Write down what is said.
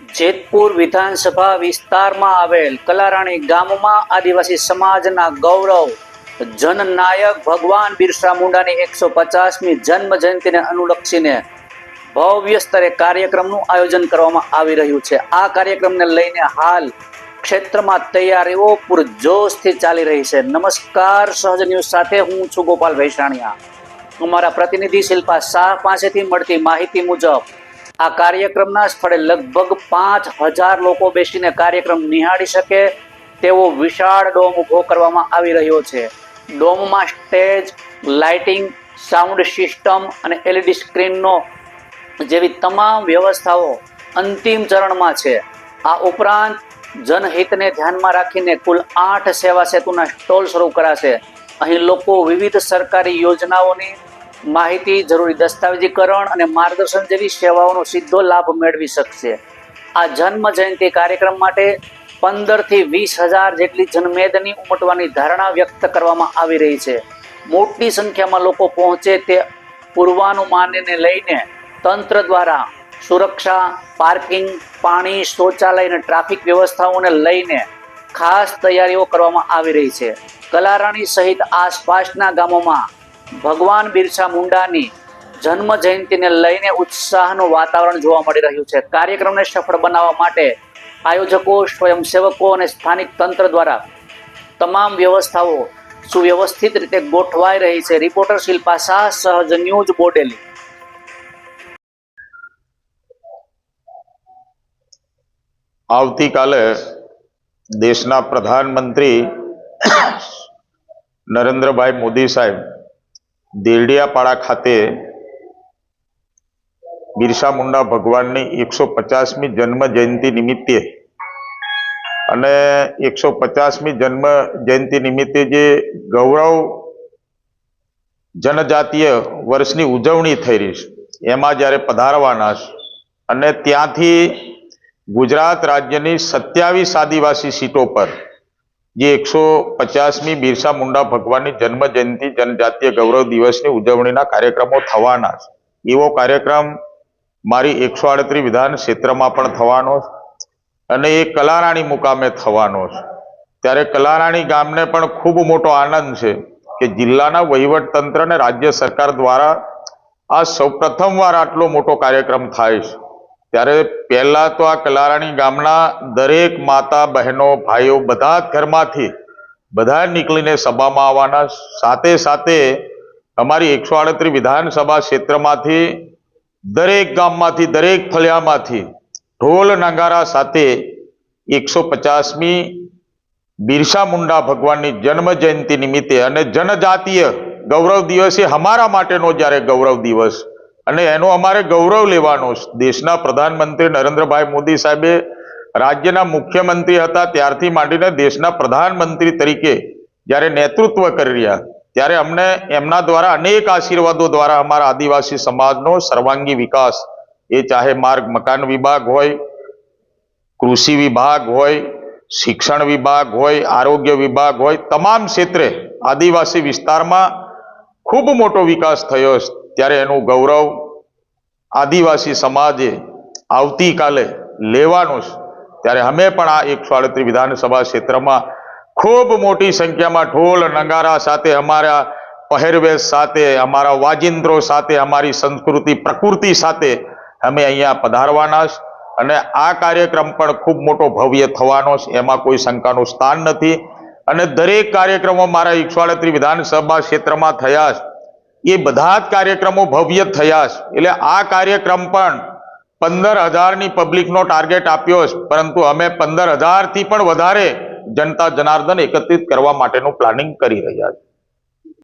જેતપુર વિધાનસભા વિસ્તારમાં આવેલ કલારાણી ગામમાં આદિવાસી સમાજના ગૌરવ જનનાયક ભગવાન બિરસા મુંડાની 150મી જન્મ જયંતિને અનુલક્ષીને ભવ્ય સ્તરે કાર્યક્રમનું આયોજન કરવામાં આવી રહ્યું છે। આ કાર્યક્રમને લઈને હાલ ક્ષેત્રમાં તૈયારીઓ પૂરજોશથી ચાલી રહી છે। નમસ્કાર, સહજ ન્યૂઝ સાથે હું છું ગોપાલ ભૈસાણિયા। અમારા પ્રતિનિધિ શિલ્પા શાહ પાસેથી મળતી માહિતી મુજબ આ કાર્યક્રમના સ્થળે લગભગ 5000 લોકો બેસીને કાર્યક્રમ નિહાળી શકે તેવો વિશાળ ડોમ ઊભો કરવામાં આવી રહ્યો છે। ડોમમાં સ્ટેજ, લાઇટિંગ, સાઉન્ડ સિસ્ટમ અને LED સ્ક્રીનનો જેવી તમામ વ્યવસ્થાઓ અંતિમ ચરણમાં છે। આ ઉપરાંત જનહિતને ધ્યાનમાં રાખીને કુલ 8 સેવા સેતુના સ્ટોલ શરૂ કરાશે। અહીં લોકો વિવિધ સરકારી યોજનાઓની માહિતી, જરૂરી દસ્તાવેજીકરણ અને માર્ગદર્શન જેવી સેવાઓનો સીધો લાભ મેળવી શકશે। આ જન્મ જયંતિ કાર્યક્રમ માટે 15 થી 20,000 જેટલી જનમેદની ઉમટવાની ધારણા વ્યક્ત કરવામાં આવી રહી છે। મોટી સંખ્યામાં લોકો પહોંચે તે પૂર્વાનુમાનને લઈને તંત્ર દ્વારા સુરક્ષા, પાર્કિંગ, પાણી, શૌચાલય અને ટ્રાફિક વ્યવસ્થાઓને લઈને ખાસ તૈયારીઓ કરવામાં આવી રહી છે। કલારાણી સહિત આસપાસના ગામોમાં ભગવાન બિરસા મુંડાની જન્મ જયંતિને લઈને ઉત્સાહનું વાતાવરણ જોવા મળી રહ્યું છે। કાર્યક્રમને સફળ બનાવવા માટે આયોજકો, સ્વયંસેવકો અને સ્થાનિક તંત્ર દ્વારા તમામ વ્યવસ્થાઓ સુવ્યવસ્થિત રીતે ગોઠવાઈ રહી છે। રિપોર્ટર શિલ્પા શાહ, સહજ ન્યૂઝ, બોડેલી। આવતીકાલે દેશના પ્રધાનમંત્રી નરેન્દ્રભાઈ મોદી સાહેબ દેરડિયાપાડા ખાતે બિરસા મુંડા ભગવાનની 150મી જન્મ જયંતિ નિમિત્તે અને 150મી જન્મ જયંતિ નિમિત્તે જે ગૌરવ જનજાતીય વર્ષની ઉજવણી થઈ રહી છે એમાં જ્યારે પધારવાના છે અને ત્યાંથી ગુજરાત રાજ્યની 27 આદિવાસી સીટો પર જે 150મી બિરસા મુંડા ભગવાનની જન્મ જયંતિ જનજાતીય ગૌરવ દિવસની ઉજવણીના કાર્યક્રમો થવાના છે। એવો કાર્યક્રમ મારી 138 વિધાન ક્ષેત્રમાં પણ થવાનો છે અને એ કલારાણી મુકામે થવાનો છે। ત્યારે કલારાણી ગામને પણ ખૂબ મોટો આનંદ છે કે જિલ્લાના વહીવટ તંત્ર અને રાજ્ય સરકાર દ્વારા આ સૌ પ્રથમવાર આટલો મોટો કાર્યક્રમ થાય છે। ત્યારે પહેલા તો આ કલારાણી ગામના દરેક માતા, બહેનો, ભાઈઓ બધા જ ઘરમાંથી બધા નીકળીને સભામાં આવવાના। સાથે સાથે અમારી 138 વિધાનસભા ક્ષેત્રમાંથી દરેક ગામમાંથી, દરેક ફળિયામાંથી ઢોલ નગારા સાથે 150મી બિરસા મુંડા ભગવાનની જન્મ જયંતિ નિમિત્તે અને જનજાતીય ગૌરવ દિવસ એ અમારા માટેનો જ્યારે ગૌરવ દિવસ અને એનો અમારે ગૌરવ લેવાનો છે। દેશના પ્રધાનમંત્રી નરેન્દ્રભાઈ મોદી સાહેબે રાજ્યના મુખ્યમંત્રી હતા ત્યારથી માંડીને દેશના પ્રધાનમંત્રી તરીકે જ્યારે નેતૃત્વ કરી રહ્યા ત્યારે અમને એમના દ્વારા અનેક આશીર્વાદો દ્વારા અમારા આદિવાસી સમાજનો સર્વાંગી વિકાસ, એ ચાહે માર્ગ મકાન વિભાગ હોય, કૃષિ વિભાગ હોય, શિક્ષણ વિભાગ હોય, આરોગ્ય વિભાગ હોય, તમામ ક્ષેત્રે આદિવાસી વિસ્તારમાં ખૂબ મોટો વિકાસ થયો છે। ત્યારે એનું ગૌરવ આદિવાસી સમાજે આવતીકાલે લેવાનું છે। ત્યારે અમે પણ આ 138 વિધાનસભા ક્ષેત્રમાં ખૂબ મોટી સંખ્યામાં ઢોલ નગારા સાથે, અમારા પહેરવેશ સાથે, અમારા વાજિંત્રો સાથે, અમારી સંસ્કૃતિ પ્રકૃતિ સાથે અમે અહીંયા પધારવાના છે અને આ કાર્યક્રમ પણ ખૂબ મોટો ભવ્ય થવાનો છે, એમાં કોઈ શંકાનું સ્થાન નથી। અને દરેક કાર્યક્રમો મારા 138 વિધાનસભા ક્ષેત્રમાં થયા છે એ બધા જ કાર્યક્રમો ભવ્ય થયા છે। એટલે આ કાર્યક્રમ પણ 15,000ની પબ્લિકનો ટાર્ગેટ આપ્યો છે, પરંતુ અમે 15,000થી પણ વધારે જનતા જનાર્દન એકત્રિત કરવા માટેનું પ્લાનિંગ કરી રહ્યા છીએ।